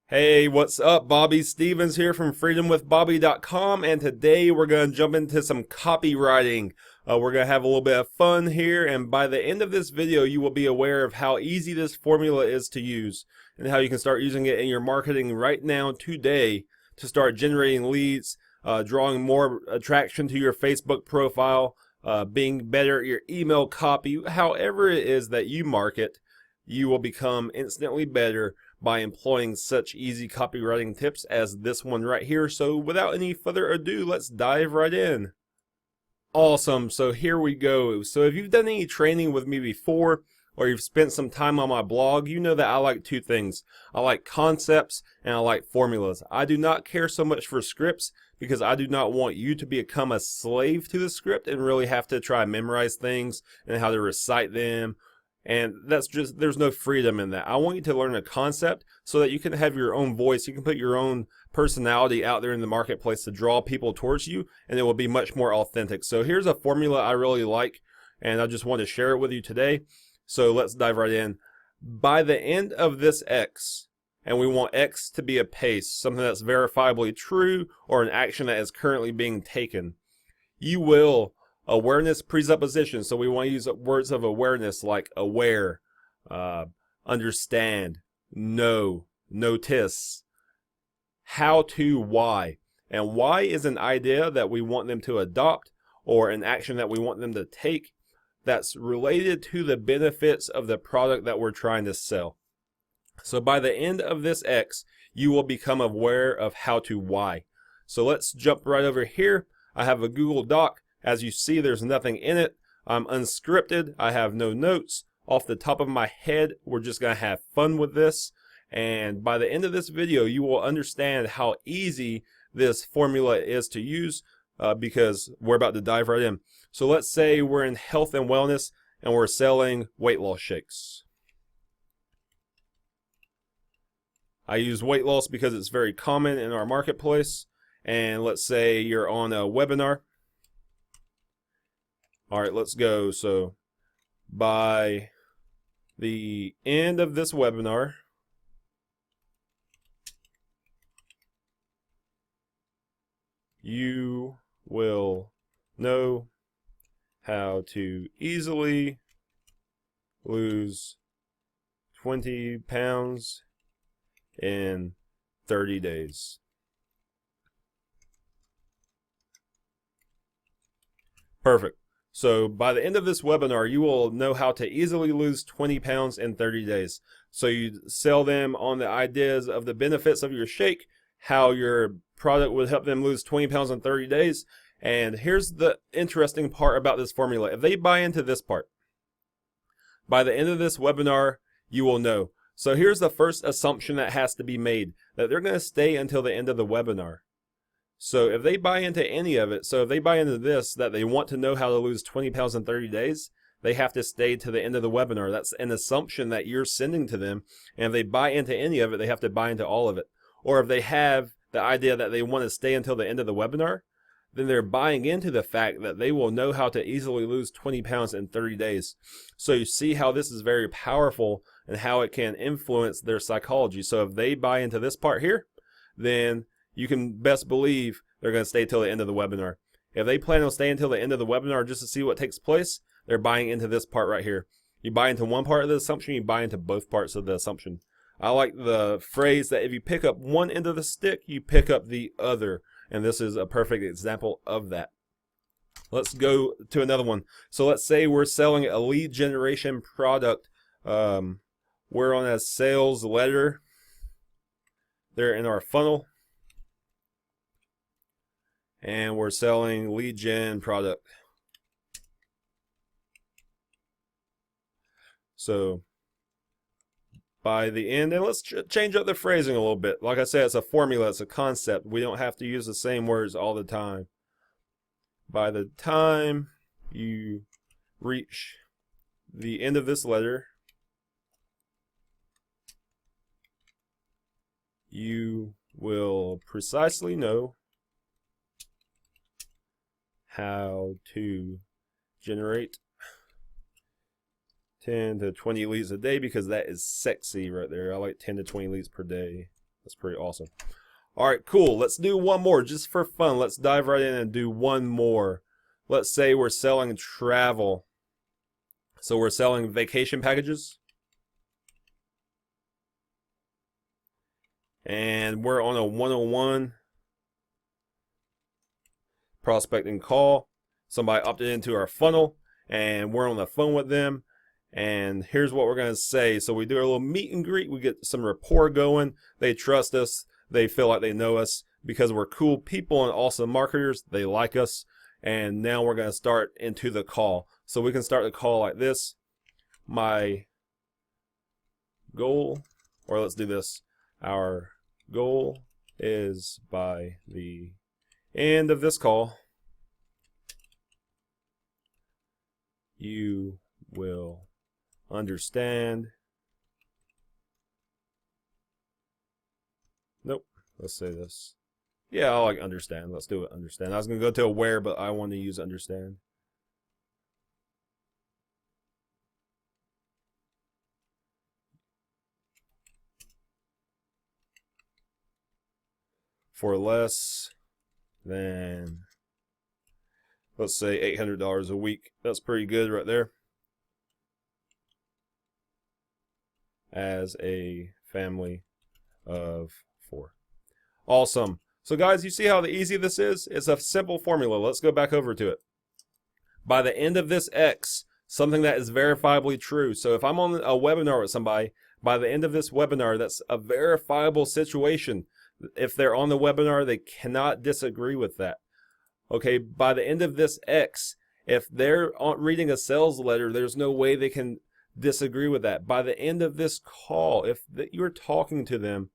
Hey, what's up? Bobby Stevens here from freedomwithbobby.com, and today we're going to jump into some copywriting. We're going to have a little bit of fun here, and by the end of this video, you will be aware of how easy this formula is to use and how you can start using it in your marketing right now, today, to start generating leads, drawing more attraction to your Facebook profile, being better at your email copy. However it is that you market, you will become instantly better by employing such easy copywriting tips as this one right here. So without any further ado, let's dive right in. Awesome, so here we go. So if you've done any training with me before, or you've spent some time on my blog, you know that I like two things. I like concepts and I like formulas. I do not care so much for scripts because I do not want you to become a slave to the script and really have to try and memorize things and how to recite them. And that's just, there's no freedom in that. I want you to learn a concept so that you can have your own voice. You can put your own personality out there in the marketplace to draw people towards you, and it will be much more authentic. So here's a formula I really like, and I just want to share it with you today. So let's dive right in. By the end of this X, and we want X to be a pace, something that's verifiably true or an action that is currently being taken, you will awareness presupposition. So we want to use words of awareness like aware, understand, know, notice, how to, why. And why is an idea that we want them to adopt or an action that we want them to take that's related to the benefits of the product that we're trying to sell. So by the end of this X, you will become aware of how to, why. So let's jump right over here. I have a Google Doc. As you see, there's nothing in it. I'm unscripted. I have no notes. Off the top of my head, we're just going to have fun with this. And by the end of this video, you will understand how easy this formula is to use because we're about to dive right in. So let's say we're in health and wellness and we're selling weight loss shakes. I use weight loss because it's very common in our marketplace. And let's say you're on a webinar. All right, let's go. So by the end of this webinar, you will know how to easily lose 20 pounds in 30 days. Perfect. So by the end of this webinar, you will know how to easily lose 20 pounds in 30 days. So you sell them on the ideas of the benefits of your shake, how your product would help them lose 20 pounds in 30 days. And here's the interesting part about this formula. If they buy into this part, by the end of this webinar, you will know. So here's the first assumption that has to be made, that they're going to stay until the end of the webinar. So if they buy into any of it, so if they buy into this, that they want to know how to lose 20 pounds in 30 days, they have to stay to the end of the webinar. That's an assumption that you're sending to them. And if they buy into any of it, they have to buy into all of it. Or if they have the idea that they want to stay until the end of the webinar, then they're buying into the fact that they will know how to easily lose 20 pounds in 30 days. So you see how this is very powerful and how it can influence their psychology. So if they buy into this part here, then you can best believe they're going to stay till the end of the webinar. If they plan on staying until the end of the webinar just to see what takes place, they're buying into this part right here. You buy into one part of the assumption, you buy into both parts of the assumption. I like the phrase that if you pick up one end of the stick, you pick up the other. And this is a perfect example of that. Let's go to another one. So let's say we're selling a lead generation product. We're on a sales letter. They're in our funnel. And we're selling lead gen product. So by the end, and let's change up the phrasing a little bit. Like I said, it's a formula, it's a concept. We don't have to use the same words all the time. By the time you reach the end of this letter, you will precisely know how to generate 10 to 20 leads a day, because that is sexy right there. I like 10 to 20 leads per day. That's pretty awesome. All right, cool. Let's do one more just for fun. Let's dive right in and do one more. Let's say we're selling travel. So we're selling vacation packages. And we're on a 101 prospecting call. Somebody opted into our funnel and we're on the phone with them. And here's what we're going to say. So we do a little meet and greet. We get some rapport going. They trust us. They feel like they know us because we're cool people and awesome marketers. They like us. And now we're going to start into the call. So we can start the call like this. My goal, or let's do this. Our goal is by the end of this call, you will understand. Nope. Let's say this. Yeah, I like understand. Let's do it. Understand. I was going to go to aware, but I want to use understand. For less than, let's say, $800 a week. That's pretty good right there. As a family of 4. Awesome. So guys, you see how easy this is? It's a simple formula. Let's go back over to it. By the end of this X, something that is verifiably true. So if I'm on a webinar with somebody, by the end of this webinar, that's a verifiable situation. If they're on the webinar, they cannot disagree with that. Okay, by the end of this X, if they're reading a sales letter, there's no way they can disagree with that. By the end of this call, if you're talking to them,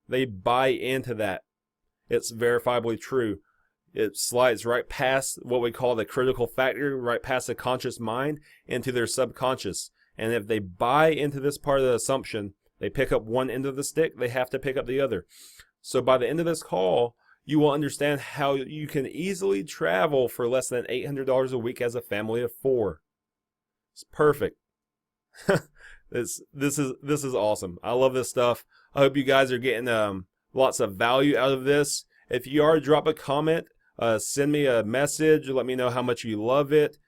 they buy into that. It's verifiably true. It slides right past what we call the critical factor, right past the conscious mind into their subconscious. And if they buy into this part of the assumption, they pick up one end of the stick, they have to pick up the other. So by the end of this call, you will understand how you can easily travel for less than $800 a week as a family of 4. It's perfect. This is awesome. I love this stuff. I hope you guys are getting lots of value out of this. If you are, drop a comment, send me a message, let me know how much you love it,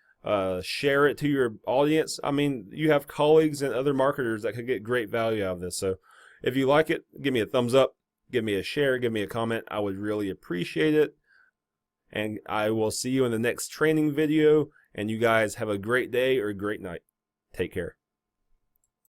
share it to your audience. I mean, you have colleagues and other marketers that could get great value out of this. So if you like it, give me a thumbs up, give me a share, give me a comment. I would really appreciate it. And I will see you in the next training video. And you guys have a great day or a great night. Take care.